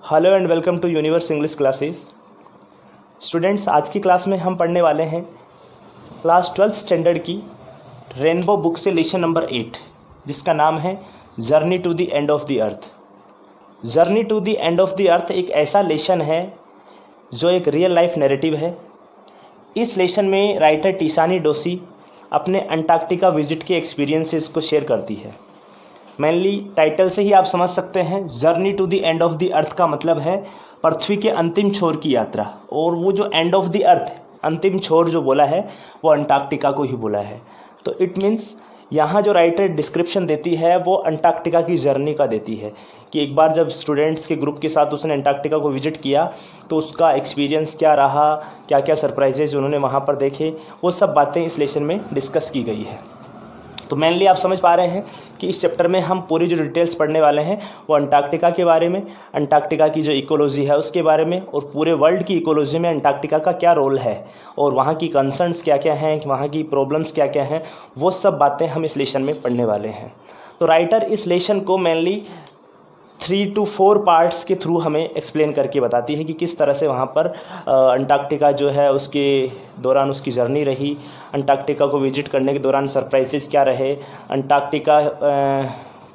Hello and welcome to universe English classes. Students, आज की class में हम पढ़ने वाले हैं क्लास 12th स्टैंडर्ड की रेनबो बुक से लेसन नंबर 8, जिसका नाम है journey to the end of the earth. Journey to the end of the earth एक ऐसा लेसन है जो एक रियल लाइफ नैरेटिव है। इस लेसन में राइटर टिशानी डोशी अपने अंटार्कटिका विजिट के एक्सपीरियंसेस को शेयर करती है। मेनली टाइटल से ही आप समझ सकते हैं, journey to the end of the earth का मतलब है पृथ्वी के अंतिम छोर की यात्रा। और वो जो एंड ऑफ द अर्थ, अंतिम छोर जो बोला है वो अंटार्कटिका को ही बोला है। तो इट मीन्स यहाँ जो राइटर डिस्क्रिप्शन देती है वो अंटार्कटिका की जर्नी का देती है कि एक बार जब स्टूडेंट्स के ग्रुप के साथ उसने अंटार्कटिका को विजिट किया तो उसका एक्सपीरियंस क्या रहा, क्या क्या सरप्राइजेज उन्होंने वहाँ पर देखे, वो सब बातें इस लेसन में डिस्कस की गई है। तो मेनली आप समझ पा रहे हैं कि इस चैप्टर में हम पूरी जो डिटेल्स पढ़ने वाले हैं वो अंटार्कटिका के बारे में, अंटार्कटिका की जो इकोलॉजी है उसके बारे में, और पूरे वर्ल्ड की इकोलॉजी में अंटार्कटिका का क्या रोल है और वहाँ की कंसर्न्स क्या क्या हैं, वहाँ की प्रॉब्लम्स क्या क्या हैं, वो सब बातें हम इस लेसन में पढ़ने वाले हैं। तो राइटर इस लेसन को मेनली 3 to 4 पार्ट्स के थ्रू हमें एक्सप्लेन करके बताती है कि किस तरह से वहाँ पर अंटार्कटिका जो है उसके दौरान उसकी जर्नी रही, अंटार्कटिका को विजिट करने के दौरान सरप्राइजेज क्या रहे, अंटार्कटिका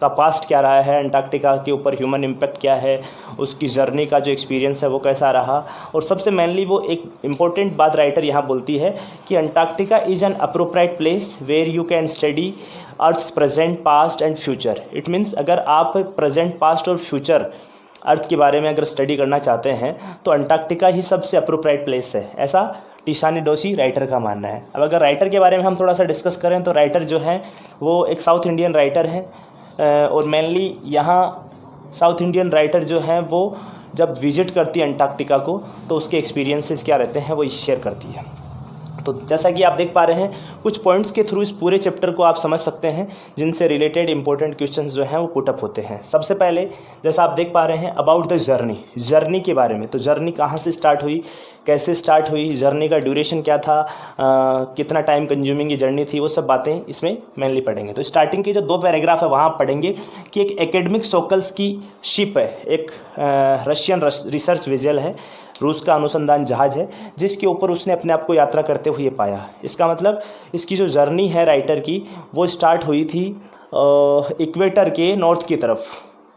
का पास्ट क्या रहा है, अंटार्कटिका के ऊपर ह्यूमन इम्पैक्ट क्या है, उसकी जर्नी का जो एक्सपीरियंस है वो कैसा रहा। और सबसे मेनली वो एक इम्पॉर्टेंट बात राइटर यहाँ बोलती है कि Antarctica is an appropriate place where you can study earth's present, past and future. It means अगर आप प्रेजेंट, पास्ट और फ्यूचर अर्थ के बारे में अगर स्टडी करना चाहते हैं तो अंटार्कटिका ही सबसे अप्रोप्रिएट प्लेस है, ऐसा टिशानी डोशी राइटर का मानना है। अब अगर राइटर के बारे में हम थोड़ा सा डिस्कस करें तो राइटर जो है वो एक साउथ इंडियन राइटर है। और मेनली यहाँ साउथ इंडियन राइटर जो हैं वो जब विजिट करती है अंटार्कटिका को तो उसके एक्सपीरियंसेस क्या रहते हैं वो शेयर करती है। तो जैसा कि आप देख पा रहे हैं, कुछ पॉइंट्स के थ्रू इस पूरे चैप्टर को आप समझ सकते हैं जिनसे रिलेटेड इंपॉर्टेंट क्वेश्चंस जो हैं वो पुटअप होते हैं। सबसे पहले जैसा आप देख पा रहे हैं अबाउट द जर्नी के बारे में। तो जर्नी कहाँ से स्टार्ट हुई, कैसे स्टार्ट हुई, जर्नी का ड्यूरेशन क्या था, कितना टाइम कंज्यूमिंग ये जर्नी थी, वो सब बातें इसमें मेनली पढ़ेंगे। तो स्टार्टिंग के जो 2 पैराग्राफ है वहाँ आप पढ़ेंगे कि एक एकेडमिक सोकल्स की शिप है, एक रशियन रिसर्च वेसल है, रूस का अनुसंधान जहाज है, जिसके ऊपर उसने अपने आप को यात्रा करते हुए पाया। इसका मतलब इसकी जो जर्नी है राइटर की वो स्टार्ट हुई थी इक्वेटर के नॉर्थ की तरफ,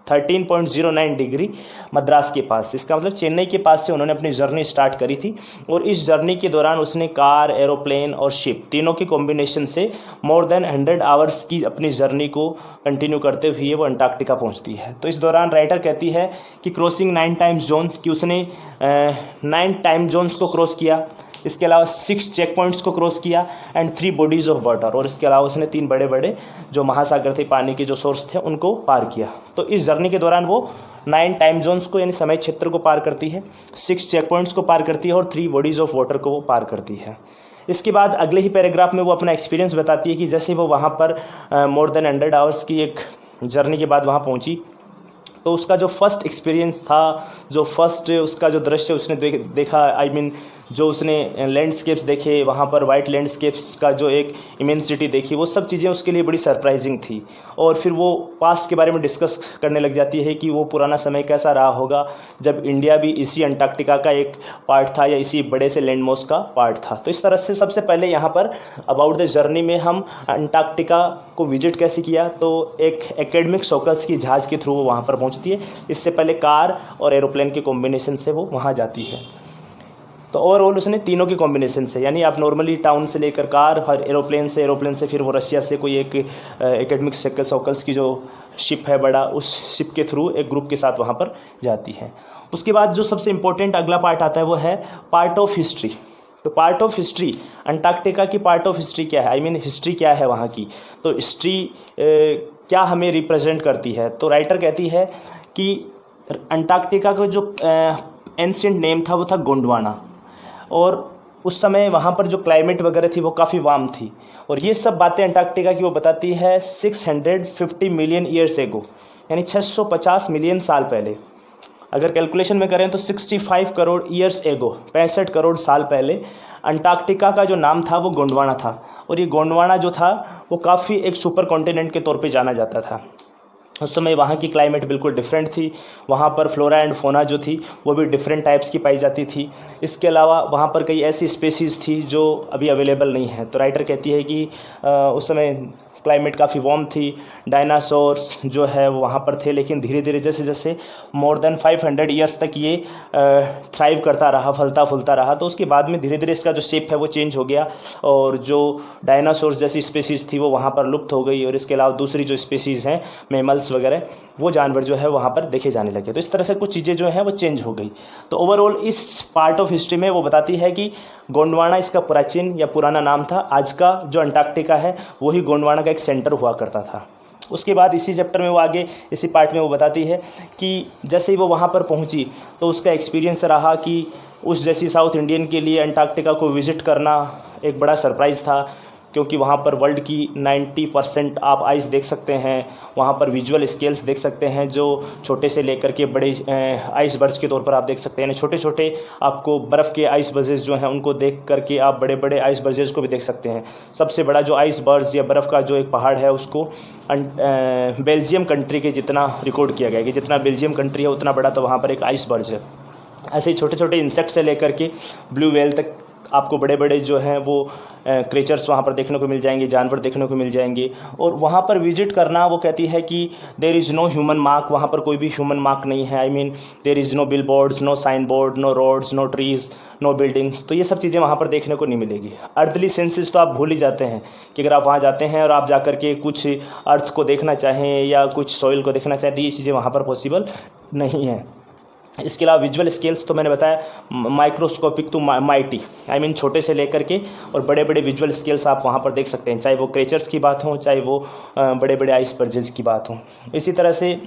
13.09 डिग्री मद्रास के पास। इसका मतलब चेन्नई के पास से उन्होंने अपनी जर्नी स्टार्ट करी थी। और इस जर्नी के दौरान उसने कार, एरोप्लेन और शिप तीनों के कॉम्बिनेशन से मोर देन 100 आवर्स की अपनी जर्नी को कंटिन्यू करते हुए वो अंटार्कटिका पहुंचती है। तो इस दौरान राइटर कहती है कि क्रॉसिंग 9 टाइम जोन्स, कि उसने 9 टाइम जोन्स को क्रॉस किया। इसके अलावा 6 चेक पॉइंट्स को क्रॉस किया एंड 3 बॉडीज़ ऑफ वाटर। और इसके अलावा उसने 3 बड़े बड़े जो महासागर थे, पानी के जो सोर्स थे, उनको पार किया। तो इस जर्नी के दौरान वो 9 टाइम जोन्स को यानी समय क्षेत्र को पार करती है, 6 चेक पॉइंट्स को पार करती है और 3 बॉडीज़ ऑफ वाटर को वो पार करती है। इसके बाद अगले ही पैराग्राफ में वो अपना एक्सपीरियंस बताती है कि जैसे वो वहाँ पर मोर देन 100 आवर्स की एक जर्नी के बाद वहाँ पहुँची तो उसका जो फर्स्ट एक्सपीरियंस था, जो फर्स्ट उसका जो दृश्य उसने देखा, आई मीन जो उसने लैंडस्केप्स देखे वहाँ पर, वाइट लैंडस्केप्स का जो एक इमेंसिटी देखी, वो सब चीज़ें उसके लिए बड़ी सरप्राइजिंग थी। और फिर वो पास्ट के बारे में डिस्कस करने लग जाती है कि वो पुराना समय कैसा रहा होगा जब इंडिया भी इसी अंटार्कटिका का एक पार्ट था या इसी बड़े से लैंडमास का पार्ट था। तो इस तरह से सबसे पहले यहाँ पर अबाउट द जर्नी में हम अंटार्कटिका को विजिट कैसे किया, तो एक एकेडमिक सोकल्स की जहाज़ के थ्रू वो वहाँ पर पहुँचती है। इससे पहले कार और एरोप्लेन के कॉम्बिनेशन से वो वहाँ जाती है। तो ओवरऑल उसने तीनों के कॉम्बिनेशन से, यानी आप नॉर्मली टाउन से लेकर कार और एरोप्लेन से फिर वो रशिया से कोई एक एकेडमिक सोकल्स की जो शिप है बड़ा, उस शिप के थ्रू एक ग्रुप के साथ वहाँ पर जाती है। उसके बाद जो सबसे इम्पोर्टेंट अगला पार्ट आता है वो है पार्ट ऑफ हिस्ट्री। तो पार्ट ऑफ हिस्ट्री, अंटार्कटिका की पार्ट ऑफ हिस्ट्री क्या है, आई मीन हिस्ट्री क्या है वहाँ की, तो हिस्ट्री क्या हमें रिप्रेजेंट करती है। तो राइटर कहती है कि अंटार्कटिका का जो एंशिएंट नेम था वो था गोंडवाना, और उस समय वहाँ पर जो क्लाइमेट वगैरह थी वो काफ़ी वार्म थी। और ये सब बातें अंटार्कटिका की वो बताती है 650 मिलियन ईयर्स एगो, यानी 650 मिलियन साल पहले। अगर कैलकुलेशन में करें तो 65 करोड़ ईयर्स एगो, 65 करोड़ साल पहले अंटार्कटिका का जो नाम था वो गोंडवाना था। और ये गोंडवाना जो था वो काफ़ी एक सुपर कॉन्टिनेंट के तौर पे जाना जाता था। उस समय वहाँ की क्लाइमेट बिल्कुल डिफरेंट थी। वहाँ पर फ्लोरा एंड फोना जो थी वो भी डिफरेंट टाइप्स की पाई जाती थी। इसके अलावा वहाँ पर कई ऐसी स्पेसीज़ थी जो अभी अवेलेबल नहीं है। तो राइटर कहती है कि उस समय क्लाइमेट काफ़ी वार्म थी, डायनासोर्स जो है वो वहाँ पर थे, लेकिन धीरे धीरे जैसे जैसे मोर देन 500 ईयर्स तक ये थ्राइव करता रहा, फलता फूलता रहा, तो उसके बाद में धीरे धीरे इसका जो शेप है वो चेंज हो गया और जो डायनासोर्स जैसी स्पेसीज़ थी वो वहाँ पर लुप्त हो गई और इसके अलावा दूसरी जो स्पेसीज़ हैं मैमल्स वगैरह वो जानवर जो है वहाँ पर देखे जाने लगे। तो इस तरह से कुछ चीज़ें जो हैं वो चेंज हो गई। तो ओवरऑल इस पार्ट ऑफ हिस्ट्री में वो बताती है कि गोंडवाना इसका प्राचीन या पुराना नाम था। आज का जो अंटार्कटिका है वही गोंडवाना का एक सेंटर हुआ करता था। उसके बाद इसी चैप्टर में वो आगे इसी पार्ट में वो बताती है कि जैसे ही वो वहाँ पर पहुँची तो उसका एक्सपीरियंस रहा कि उस जैसी साउथ इंडियन के लिए अंटार्कटिका को विज़िट करना एक बड़ा सरप्राइज़ था, क्योंकि वहाँ पर वर्ल्ड की 90% आप आइस देख सकते हैं। वहाँ पर विजुअल स्केल्स देख सकते हैं जो छोटे से लेकर के बड़े आइस बर्ड्स के तौर पर आप देख सकते हैं। छोटे छोटे आपको बर्फ़ के आइस बर्जेस जो हैं उनको देख करके आप बड़े बड़े आइस बर्जेस को भी देख सकते हैं। सबसे बड़ा जो आइस बर्ड्स या बर्फ़ का जो एक पहाड़ है उसको बेल्जियम कंट्री के जितना रिकॉर्ड किया गया कि जितना बेल्जियम कंट्री है उतना बड़ा तो वहाँ पर एक आइस बर्ज है। ऐसे ही छोटे छोटे इंसेक्ट से लेकर के ब्लू व्हेल तक आपको बड़े बड़े जो हैं वो क्रिएचर्स वहाँ पर देखने को मिल जाएंगे, जानवर देखने को मिल जाएंगे। और वहाँ पर विजिट करना वो कहती है कि there is no human mark, वहाँ पर कोई भी ह्यूमन मार्क नहीं है। I mean there is no billboards, no sign board, no roads, no trees, no buildings. तो ये सब चीज़ें वहाँ पर देखने को नहीं मिलेगी। अर्थली सेंसेस तो आप भूल ही जाते हैं कि अगर आप वहाँ जाते हैं और आप जा कर के कुछ अर्थ को देखना चाहें या कुछ सॉइल को देखना चाहें तो ये चीज़ें वहाँ पर पॉसिबल नहीं हैं। इसके अलावा विजुअल स्केल्स तो मैंने बताया microscopic to mighty, I mean छोटे से लेकर के और बड़े बड़े विजुअल स्केल्स आप वहाँ पर देख सकते हैं, चाहे वो क्रेचर्स की बात हो चाहे वो बड़े बड़े आइस बर्जेस की बात हो। इसी तरह से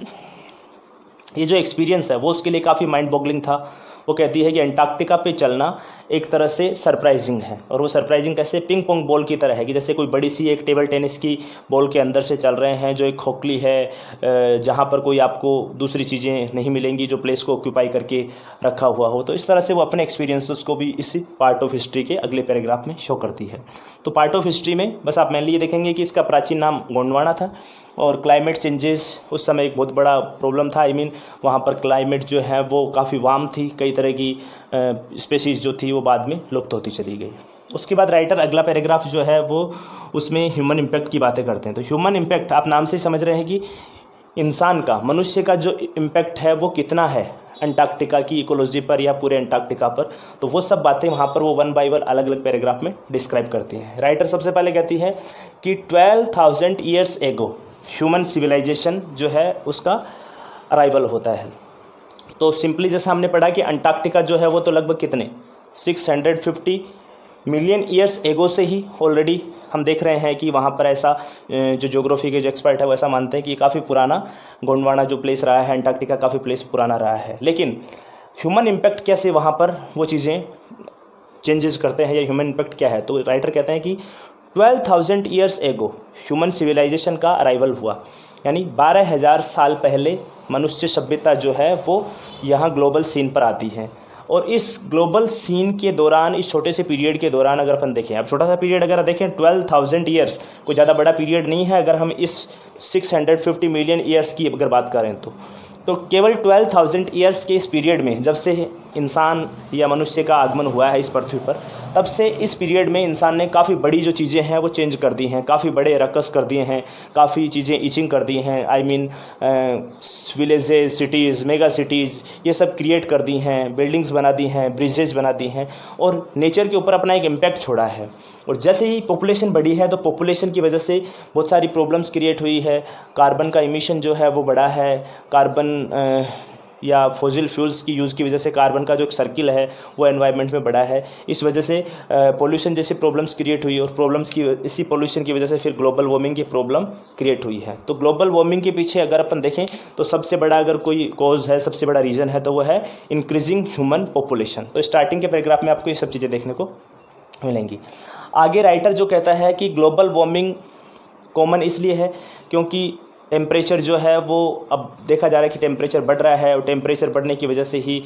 ये जो एक्सपीरियंस है वो उसके लिए काफ़ी माइंड बॉगलिंग था। वो कहती है कि अंटार्कटिका पे चलना एक तरह से सरप्राइजिंग है, और वो सरप्राइजिंग कैसे, पिंग पोंग बॉल की तरह है कि जैसे कोई बड़ी सी एक टेबल टेनिस की बॉल के अंदर से चल रहे हैं जो एक खोखली है जहाँ पर कोई आपको दूसरी चीज़ें नहीं मिलेंगी जो प्लेस को ऑक्यूपाई करके रखा हुआ हो। तो इस तरह से वो अपने एक्सपीरियंसेस को भी इसी पार्ट ऑफ हिस्ट्री के अगले पैराग्राफ में शो करती है। तो पार्ट ऑफ हिस्ट्री में बस आप मेनली ये देखेंगे कि इसका प्राचीन नाम गोंडवाना था और क्लाइमेट चेंजेस उस समय एक बहुत बड़ा प्रॉब्लम था। आई मीन वहाँ पर क्लाइमेट जो है वो काफ़ी वार्म थी, कई तरह की स्पेसीज़ जो थी वो बाद में लुप्त होती चली गई। उसके बाद राइटर अगला पैराग्राफ जो है वो उसमें ह्यूमन इम्पैक्ट की बातें करते हैं। तो ह्यूमन इम्पैक्ट आप नाम से ही समझ रहे हैं कि इंसान का, मनुष्य का जो इम्पैक्ट है वो कितना है अंटार्कटिका की इकोलॉजी पर या पूरे अंटार्कटिका पर। तो वो सब बातें वहाँ पर वो वन बाय वन अलग अलग पैराग्राफ में डिस्क्राइब करती हैं। राइटर सबसे पहले कहती है कि 12,000 ईयर्स एगो ह्यूमन सिविलाइजेशन जो है उसका अराइवल होता है। तो सिंपली जैसा हमने पढ़ा कि अंटार्कटिका जो है वो तो लगभग कितने 650 मिलियन ईयर्स एगो से ही ऑलरेडी हम देख रहे हैं कि वहाँ पर ऐसा जो ज्योग्राफी के जो एक्सपर्ट है वो ऐसा मानते हैं कि काफ़ी पुराना गोंडवाना जो प्लेस रहा है, अंटार्कटिका काफ़ी प्लेस पुराना रहा है। लेकिन ह्यूमन इम्पैक्ट कैसे वहाँ पर वो चीज़ें चेंजेस करते हैं या ह्यूमन इम्पैक्ट क्या है। तो राइटर कहते हैं कि 12,000 ईयर्स एगो ह्यूमन सिविलाइजेशन का अराइवल हुआ, यानी 12,000 साल पहले मनुष्य सभ्यता जो है वो यहाँ ग्लोबल सीन पर आती है। और इस ग्लोबल सीन के दौरान, इस छोटे से पीरियड के दौरान अगर अपन देखें, अब छोटा सा पीरियड अगर देखें 12,000 ईयर्स कोई ज़्यादा बड़ा पीरियड नहीं है। अगर हम इस 650 मिलियन ईयर्स की अगर बात करें तो केवल 12,000 ईयर्स के इस पीरियड में जब से इंसान या मनुष्य का आगमन हुआ है इस पृथ्वी पर, तब से इस पीरियड में इंसान ने काफ़ी बड़ी जो चीज़ें हैं वो चेंज कर दी हैं, काफ़ी बड़े रकस कर दिए हैं, काफ़ी चीज़ें ईचिंग कर दी हैं। I mean villages, cities, mega cities ये सब क्रिएट कर दी हैं, बिल्डिंग्स बना दी हैं, ब्रिजेस बना दी हैं और नेचर के ऊपर अपना एक इम्पैक्ट छोड़ा है। और जैसे ही पॉपुलेशन बढ़ी है तो पॉपुलेशन की वजह से बहुत सारी प्रॉब्लम्स क्रिएट हुई है। कार्बन का इमिशन जो है वो बढ़ा है, कार्बन या फॉसिल फ्यूल्स की यूज़ की वजह से कार्बन का जो एक सर्किल है वो एनवायरनमेंट में बढ़ा है। इस वजह से पोल्यूशन जैसी प्रॉब्लम्स क्रिएट हुई और प्रॉब्लम्स की इसी पोल्यूशन की वजह से फिर ग्लोबल वार्मिंग की प्रॉब्लम क्रिएट हुई है। तो ग्लोबल वार्मिंग के पीछे अगर अपन देखें तो सबसे बड़ा अगर कोई कॉज है, सबसे बड़ा रीज़न है तो वो है इंक्रीजिंग ह्यूमन पॉपुलेशन। तो स्टार्टिंग के पैराग्राफ में आपको ये सब चीज़ें देखने को मिलेंगी। आगे राइटर जो कहता है कि ग्लोबल वार्मिंग कॉमन इसलिए है क्योंकि टेम्परेचर जो है वो अब देखा जा रहा है कि टेम्परेचर बढ़ रहा है और टेम्परेचर बढ़ने की वजह से ही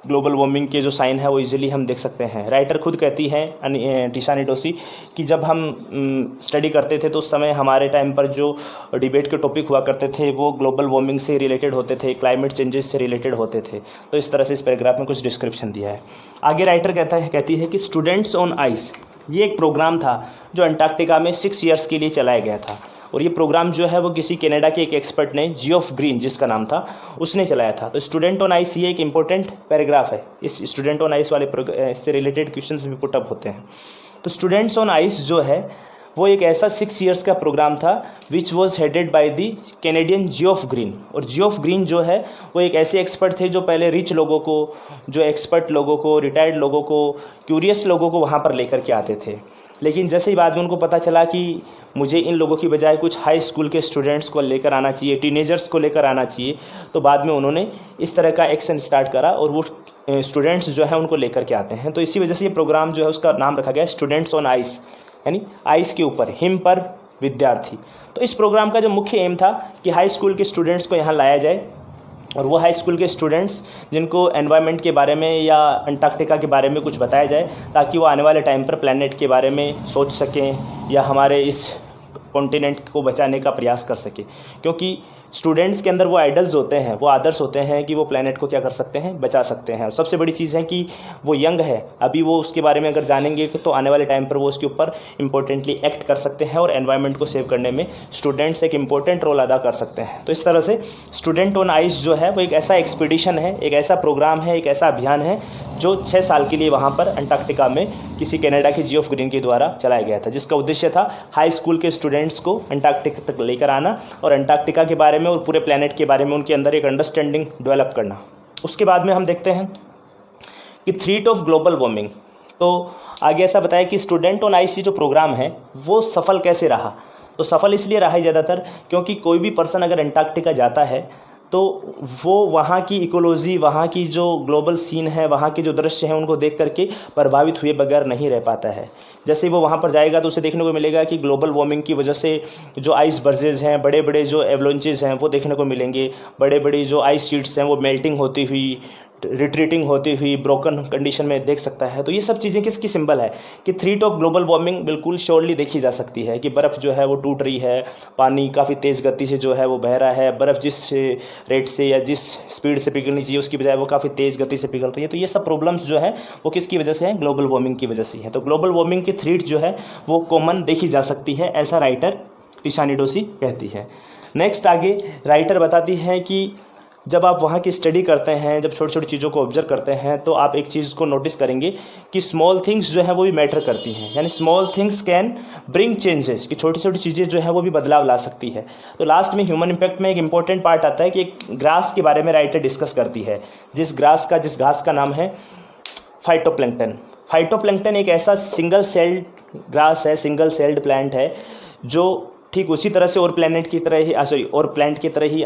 ग्लोबल वार्मिंग के जो साइन है वो इजीली हम देख सकते हैं। राइटर खुद कहती है टिशानी डोसी कि जब हम स्टडी करते थे तो उस समय हमारे टाइम पर जो डिबेट के टॉपिक हुआ करते थे वो ग्लोबल वार्मिंग से रिलेटेड होते थे, क्लाइमेट चेंजेस से रिलेटेड होते थे। तो इस तरह से इस पैराग्राफ में कुछ डिस्क्रिप्शन दिया है। आगे राइटर कहती है कि स्टूडेंट्स ऑन आइस, ये एक प्रोग्राम था जो अंटार्कटिका में 6 ईयर्स के लिए चलाया गया था। और ये प्रोग्राम जो है वो किसी कनाडा के एक एक्सपर्ट ने, जियोफ ग्रीन जिसका नाम था, उसने चलाया था। तो स्टूडेंट ऑन आइस ये एक इंपॉर्टेंट पैराग्राफ है। इस स्टूडेंट ऑन आइस वाले इससे रिलेटेड क्वेश्चंस भी पुटअप होते हैं। तो स्टूडेंट्स ऑन आइस जो है वो एक ऐसा 6 ईयर्स का प्रोग्राम था which was headed by the Canadian Geoff green. और जियोफ ग्रीन जो है वो एक ऐसे एक्सपर्ट थे जो पहले रिच लोगों को, जो एक्सपर्ट लोगों को, रिटायर्ड लोगों को, क्यूरियस लोगों को वहाँ पर लेकर के आते थे। लेकिन जैसे ही बाद में उनको पता चला कि मुझे इन लोगों की बजाय कुछ हाई स्कूल के स्टूडेंट्स को लेकर आना चाहिए, टीनेजर्स को लेकर आना चाहिए, तो बाद में उन्होंने इस तरह का एक्शन स्टार्ट करा और वो स्टूडेंट्स जो है उनको लेकर के आते हैं। तो इसी वजह से ये प्रोग्राम जो है उसका नाम रखा गया स्टूडेंट्स ऑन आइस, यानी आइस के ऊपर, हिम पर विद्यार्थी। तो इस प्रोग्राम का जो मुख्य एम था कि हाई स्कूल के स्टूडेंट्स को यहाँ लाया जाए और वो हाई स्कूल के स्टूडेंट्स जिनको एनवायरनमेंट के बारे में या अंटार्कटिका के बारे में कुछ बताया जाए ताकि वो आने वाले टाइम पर प्लैनेट के बारे में सोच सकें या हमारे इस कॉन्टिनेंट को बचाने का प्रयास कर सकें। क्योंकि स्टूडेंट्स के अंदर वो आइडल्स होते हैं, वो आदर्श होते हैं कि वो प्लैनेट को क्या कर सकते हैं, बचा सकते हैं। और सबसे बड़ी चीज़ है कि वो यंग है, अभी वो उसके बारे में अगर जानेंगे तो आने वाले टाइम पर वो उसके ऊपर इंपॉर्टेंटली एक्ट कर सकते हैं और एनवायरनमेंट को सेव करने में स्टूडेंट्स एक इंपॉर्टेंट रोल अदा कर सकते हैं। तो इस तरह से स्टूडेंट ऑन आइस जो है वो एक ऐसा एक्सपीडिशन है, एक ऐसा प्रोग्राम है, एक ऐसा अभियान है जो 6 साल के लिए वहाँ पर अंटार्कटिका में किसी कनाडा के जियोफ ग्रीन के द्वारा चलाया गया था, जिसका उद्देश्य था हाई स्कूल के स्टूडेंट्स को अंटार्कटिका तक लेकर आना और अंटार्कटिका के बारे में और पूरे प्लैनेट के बारे में उनके अंदर एक अंडरस्टैंडिंग डेवलप करना। उसके बाद में हम देखते हैं कि थ्रेट ऑफ ग्लोबल वार्मिंग। तो आगे ऐसा बताया कि स्टूडेंट ऑन आइस जो प्रोग्राम है वो सफल कैसे रहा। तो सफल इसलिए रहा है ज़्यादातर क्योंकि कोई भी पर्सन अगर अंटार्कटिका जाता है तो वो वहाँ की इकोलॉजी, वहाँ की जो ग्लोबल सीन है, वहाँ के जो दृश्य हैं उनको देख करके प्रभावित हुए बगैर नहीं रह पाता है। जैसे वो वहाँ पर जाएगा तो उसे देखने को मिलेगा कि ग्लोबल वार्मिंग की वजह से जो आइस बर्जेज हैं, बड़े बड़े जो एवलांचेस हैं वो देखने को मिलेंगे, बड़े बड़ी जो आइस शीट्स हैं वो मेल्टिंग होती हुई, रिट्रीटिंग होती हुई ब्रोकन कंडीशन में देख सकता है। तो ये सब चीज़ें किसकी सिंबल है कि थ्रेट ऑफ ग्लोबल वार्मिंग बिल्कुल श्योरली देखी जा सकती है कि बर्फ़ जो है वो टूट रही है, पानी काफ़ी तेज़ गति से जो है वो बह रहा है, बर्फ़ जिस रेट से या जिस स्पीड से पिघलनी चाहिए उसकी बजाय वो काफ़ी तेज़ गति से पिघल रही है। तो ये सब प्रॉब्लम्स जो है वो किसकी वजह से है, ग्लोबल वार्मिंग की वजह से है। तो ग्लोबल वार्मिंग की थ्रेट जो है वो कॉमन देखी जा सकती है, ऐसा राइटर टिशानी डोसी कहती है। नेक्स्ट आगे राइटर बताती है कि जब आप वहाँ की स्टडी करते हैं, जब छोटी छोटी चीज़ों को ऑब्जर्व करते हैं तो आप एक चीज़ को नोटिस करेंगे कि स्मॉल थिंग्स जो है वो भी मैटर करती हैं, यानी small things can bring changes, कि छोटी छोटी चीज़ें जो है वो भी बदलाव ला सकती है। तो लास्ट में ह्यूमन इम्पैक्ट में एक इंपॉर्टेंट पार्ट आता है कि एक ग्रास के बारे में राइटर डिस्कस करती है, जिस घास का नाम है फाइटोप्लैंक्टन। फाइटोप्लैंक्टन एक ऐसा सिंगल सेल्ड ग्रास है, सिंगल सेल्ड प्लांट है जो ठीक उसी तरह से और प्लैनेट की तरह ही और प्लांट की तरह ही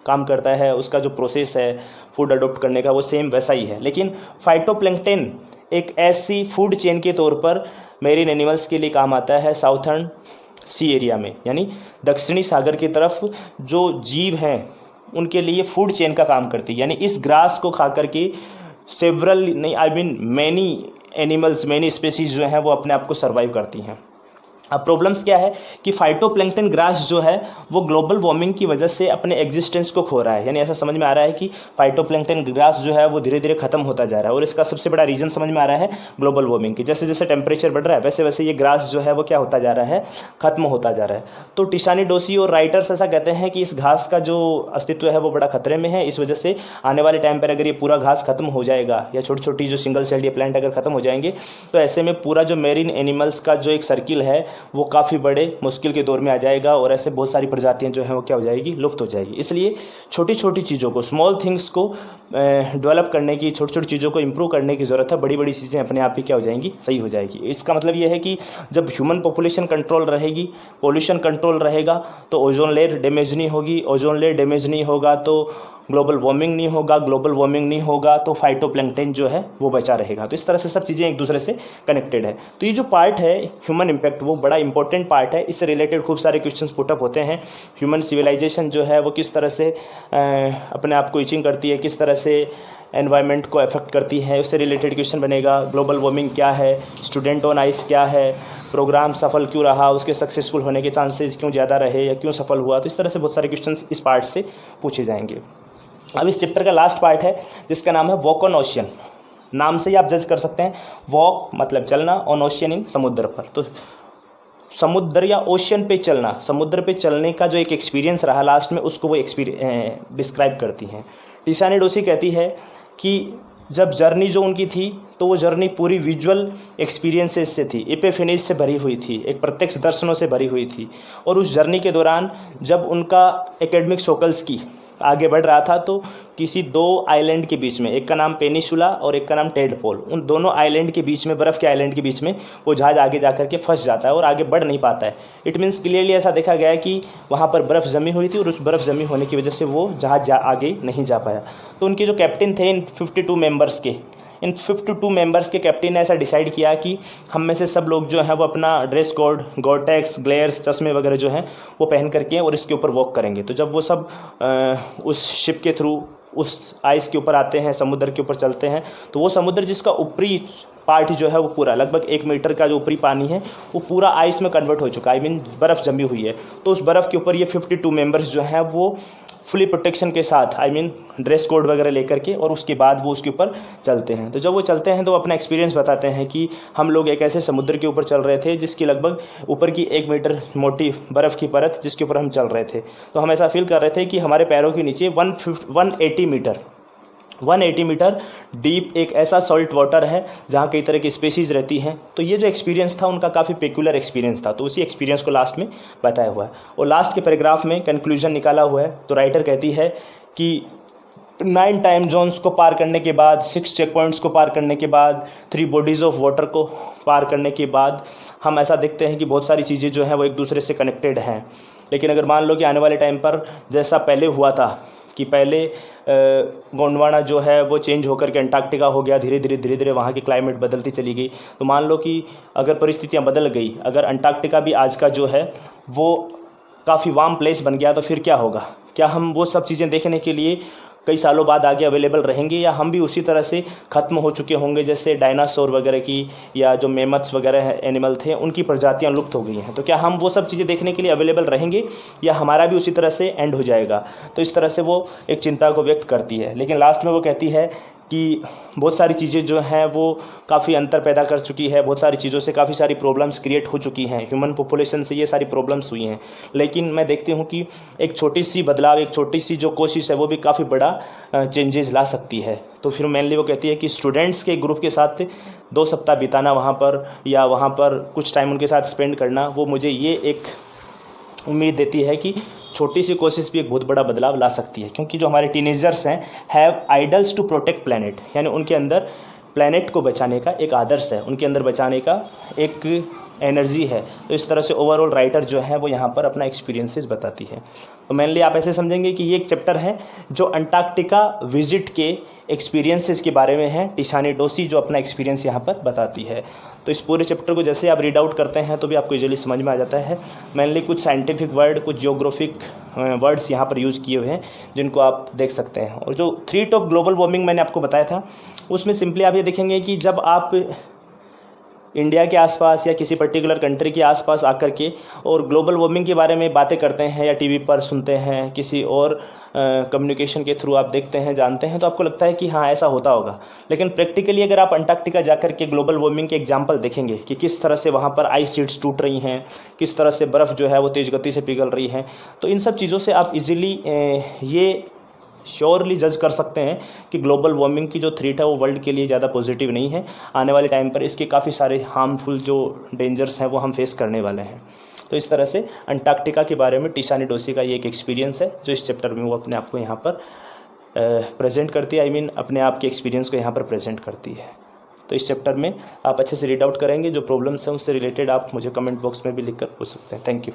काम करता है। उसका जो प्रोसेस है फूड अडोप्ट करने का वो सेम वैसा ही है। लेकिन फाइटोप्लैंक्टन एक ऐसी फूड चेन के तौर पर मेरीन एनिमल्स के लिए काम आता है साउथर्न सी एरिया में, यानी दक्षिणी सागर की तरफ जो जीव हैं उनके लिए फूड चेन का काम करती है। यानी इस ग्रास को खा करके several many animals, many species जो हैं वो अपने आप को सर्वाइव करती हैं। अब प्रॉब्लम्स क्या है कि फाइटोप्लैंक्टन ग्रास जो है वो ग्लोबल वार्मिंग की वजह से अपने एग्जिस्टेंस को खो रहा है। यानी ऐसा समझ में आ रहा है कि फाइटोप्लैंक्टन ग्रास जो है वो धीरे धीरे खत्म होता जा रहा है और इसका सबसे बड़ा रीज़न समझ में आ रहा है ग्लोबल वार्मिंग की। जैसे जैसे टेम्परेचर बढ़ रहा है वैसे वैसे ये ग्रास जो है वो क्या होता जा रहा है, खत्म होता जा रहा है। तो टिशानी डोसी और राइटर्स ऐसा कहते हैं कि इस घास का जो अस्तित्व है वो बड़ा खतरे में है। इस वजह से आने वाले टाइम पर अगर ये पूरा घास खत्म हो जाएगा या छोटी छोटी जो सिंगल सेल्ड प्लांट अगर खत्म हो जाएंगे तो ऐसे में पूरा जो मेरीन एनिमल्स का जो एक सर्किल है वो काफ़ी बड़े मुश्किल के दौर में आ जाएगा और ऐसे बहुत सारी प्रजातियां जो हैं वो क्या हो जाएगी, लुप्त हो जाएगी। इसलिए छोटी छोटी चीज़ों को, स्मॉल थिंग्स को डेवलप करने की, छोटी छोटी चीज़ों को इंप्रूव करने की ज़रूरत है। बड़ी बड़ी चीज़ें अपने आप ही क्या हो जाएंगी, सही हो जाएगी। इसका मतलब ये है कि जब ह्यूमन पॉपुलेशन कंट्रोल रहेगी, पोल्यूशन कंट्रोल रहेगा तो ओजोन लेयर डैमेज नहीं होगी, ओजोन लेयर डैमेज नहीं होगा तो ग्लोबल वार्मिंग नहीं होगा, ग्लोबल वार्मिंग नहीं होगा तो फाइटोप्लैंक्टन जो है वो बचा रहेगा। तो इस तरह से सब चीज़ें एक दूसरे से कनेक्टेड है। तो ये जो पार्ट है ह्यूमन इम्पैक्ट, वो बड़ा इंपॉर्टेंट पार्ट है। इससे रिलेटेड खूब सारे क्वेश्चंस पुटअप होते हैं। ह्यूमन सिविलाइजेशन जो है वो किस तरह से अपने आप को ईचिंग करती है, किस तरह से एनवायरनमेंट को अफेक्ट करती है, उससे रिलेटेड क्वेश्चन बनेगा। ग्लोबल वार्मिंग क्या है, स्टूडेंट ऑन आइस क्या है, प्रोग्राम सफल क्यों रहा, उसके सक्सेसफुल होने के चांसेस क्यों ज़्यादा रहे या क्यों सफल हुआ। तो इस तरह से बहुत सारे क्वेश्चंस इस पार्ट से पूछे जाएंगे। अब इस चैप्टर का लास्ट पार्ट है जिसका नाम है वॉक ऑन ओशियन। नाम से ही आप जज कर सकते हैं, वॉक मतलब चलना, ऑन ओशियन इन समुद्र पर। तो समुद्र या ओशियन पे चलना, समुद्र पे चलने का जो एक एक्सपीरियंस रहा लास्ट में, उसको वो डिस्क्राइब करती हैं। टिशानी डोशी कहती है कि जब जर्नी जो उनकी थी तो वो जर्नी पूरी विजुअल एक्सपीरियंसेस से थी, एपिफेनीज से भरी हुई थी, एक प्रत्यक्ष दर्शनों से भरी हुई थी। और उस जर्नी के दौरान जब उनका एकेडमिक सर्कल्स की आगे बढ़ रहा था तो किसी दो आइलैंड के बीच में, एक का नाम पेनिसुला और एक का नाम टेडपोल, उन दोनों आइलैंड के बीच में, बर्फ़ के आइलैंड के बीच में वो जहाज़ आगे जा कर के फंस जाता है और आगे बढ़ नहीं पाता है। इट मीन्स क्लियरली ऐसा देखा गया है कि वहाँ पर बर्फ़ जमी हुई थी और उस बर्फ़ जमी होने की वजह से वो जहाज़ आगे नहीं जा पाया। तो उनके जो कैप्टन थे इन 52 मेंबर्स के, इन 52 मेंबर्स के कैप्टन ने ऐसा डिसाइड किया कि हम में से सब लोग जो हैं वो अपना ड्रेस कोड, गोरटेक्स, ग्लेयर्स, चश्मे वगैरह जो हैं वो पहन करके और इसके ऊपर वॉक करेंगे। तो जब वो सब उस शिप के थ्रू उस आइस के ऊपर आते हैं, समुद्र के ऊपर चलते हैं, तो वो समुद्र जिसका ऊपरी पार्ट जो है वो पूरा लगभग 1 मीटर का जो ऊपरी पानी है वो पूरा आइस में कन्वर्ट हो चुका है, आई मीन बर्फ़ जमी हुई है। तो उस बर्फ़ के ऊपर ये 52 मेंबर्स जो हैं वो फुली प्रोटेक्शन के साथ, आई मीन ड्रेस कोड वगैरह लेकर के, और उसके बाद वो उसके ऊपर चलते हैं। तो जब वो चलते हैं तो वो अपना एक्सपीरियंस बताते हैं कि हम लोग एक ऐसे समुद्र के ऊपर चल रहे थे जिसकी लगभग ऊपर की 1 मीटर मोटी बर्फ़ की परत जिसके ऊपर हम चल रहे थे। तो हम ऐसा फील कर रहे थे कि हमारे पैरों के नीचे 180 मीटर डीप एक ऐसा सॉल्ट वाटर है जहाँ कई तरह की स्पीशीज़ रहती हैं। तो ये जो एक्सपीरियंस था उनका काफ़ी पेक्युलर एक्सपीरियंस था। तो उसी एक्सपीरियंस को लास्ट में बताया हुआ है और लास्ट के पैराग्राफ में कंक्लूजन निकाला हुआ है। तो राइटर कहती है कि 9 टाइम जोन्स को पार करने के बाद, 6 चेक पॉइंट्स को पार करने के बाद, 3 बॉडीज़ ऑफ वाटर को पार करने के बाद हम ऐसा देखते हैं कि बहुत सारी चीज़ें जो हैं वो एक दूसरे से कनेक्टेड हैं। लेकिन अगर मान लो कि आने वाले टाइम पर जैसा पहले हुआ था कि पहले गोंडवाना जो है वो चेंज होकर के अंटार्कटिका हो गया, धीरे धीरे वहाँ की क्लाइमेट बदलती चली गई। तो मान लो कि अगर परिस्थितियाँ बदल गई, अगर अंटार्कटिका भी आज का जो है वो काफ़ी वार्म प्लेस बन गया, तो फिर क्या होगा? क्या हम वो सब चीज़ें देखने के लिए कई सालों बाद आगे अवेलेबल रहेंगे, या हम भी उसी तरह से ख़त्म हो चुके होंगे जैसे डायनासोर वगैरह की, या जो मेमथ्स वगैरह एनिमल थे उनकी प्रजातियां लुप्त हो गई हैं? तो क्या हम वो सब चीज़ें देखने के लिए अवेलेबल रहेंगे या हमारा भी उसी तरह से एंड हो जाएगा? तो इस तरह से वो एक चिंता को व्यक्त करती है। लेकिन लास्ट में वो कहती है कि बहुत सारी चीज़ें जो हैं वो काफ़ी अंतर पैदा कर चुकी है, बहुत सारी चीज़ों से काफ़ी सारी प्रॉब्लम्स क्रिएट हो चुकी हैं, ह्यूमन पॉपुलेशन से ये सारी प्रॉब्लम्स हुई हैं। लेकिन मैं देखती हूँ कि एक छोटी सी बदलाव, एक छोटी सी जो कोशिश है वो भी काफ़ी बड़ा चेंजेस ला सकती है। तो फिर मेनली वो कहती है कि स्टूडेंट्स के ग्रुप के साथ 2 सप्ताह बिताना वहाँ पर, या वहाँ पर कुछ टाइम उनके साथ स्पेंड करना, वो मुझे ये एक उम्मीद देती है कि छोटी सी कोशिश भी एक बहुत बड़ा बदलाव ला सकती है। क्योंकि जो हमारे टीनेजर्स हैं have idols to protect planet, यानी उनके अंदर प्लैनेट को बचाने का एक आदर्श है, उनके अंदर बचाने का एक एनर्जी है। तो इस तरह से ओवरऑल राइटर जो है वो यहाँ पर अपना एक्सपीरियंसेस बताती है। तो मेनली आप ऐसे समझेंगे कि ये एक चैप्टर है जो अंटार्कटिका विजिट के एक्सपीरियंसेस के बारे में है। टिशानी डोशी जो अपना एक्सपीरियंस यहाँ पर बताती है। तो इस पूरे चैप्टर को जैसे आप रीड आउट करते हैं तो भी आपको इजीली समझ में आ जाता है। मेनली कुछ साइंटिफिक वर्ड, कुछ जियोग्राफिक वर्ड्स यहाँ पर यूज़ किए हुए हैं जिनको आप देख सकते हैं। और जो थ्रेट ऑफ ग्लोबल वार्मिंग मैंने आपको बताया था उसमें सिंपली आप ये देखेंगे कि जब आप इंडिया के आसपास या किसी पर्टिकुलर कंट्री के आसपास आकर के और ग्लोबल वार्मिंग के बारे में बातें करते हैं या टीवी पर सुनते हैं, किसी और कम्युनिकेशन के थ्रू आप देखते हैं, जानते हैं, तो आपको लगता है कि हाँ ऐसा होता होगा। लेकिन प्रैक्टिकली अगर आप अंटार्कटिका जाकर के ग्लोबल वार्मिंग के एग्जांपल देखेंगे कि किस तरह से वहाँ पर आइस शीट्स टूट रही हैं, किस तरह से बर्फ़ जो है वो तेज़ गति से पिघल रही है, तो इन सब चीज़ों से आप इजीली ये श्योरली जज कर सकते हैं कि ग्लोबल वार्मिंग की जो थ्रेट है वो वर्ल्ड के लिए ज़्यादा पॉजिटिव नहीं है। आने वाले टाइम पर इसके काफ़ी सारे हार्मफुल जो डेंजर्स हैं वो हम फेस करने वाले हैं। तो इस तरह से अंटार्कटिका के बारे में टिशानी डोशी का ये एक एक्सपीरियंस है जो इस चैप्टर में वो अपने आप को यहाँ पर प्रेजेंट करती है, आई मीन अपने आप के एक्सपीरियंस को यहाँ पर प्रेजेंट करती है। तो इस चैप्टर में आप अच्छे से रीड आउट करेंगे, जो प्रॉब्लम्स हैं उससे रिलेटेड आप मुझे कमेंट बॉक्स में भी लिख कर पूछ सकते हैं। Thank you.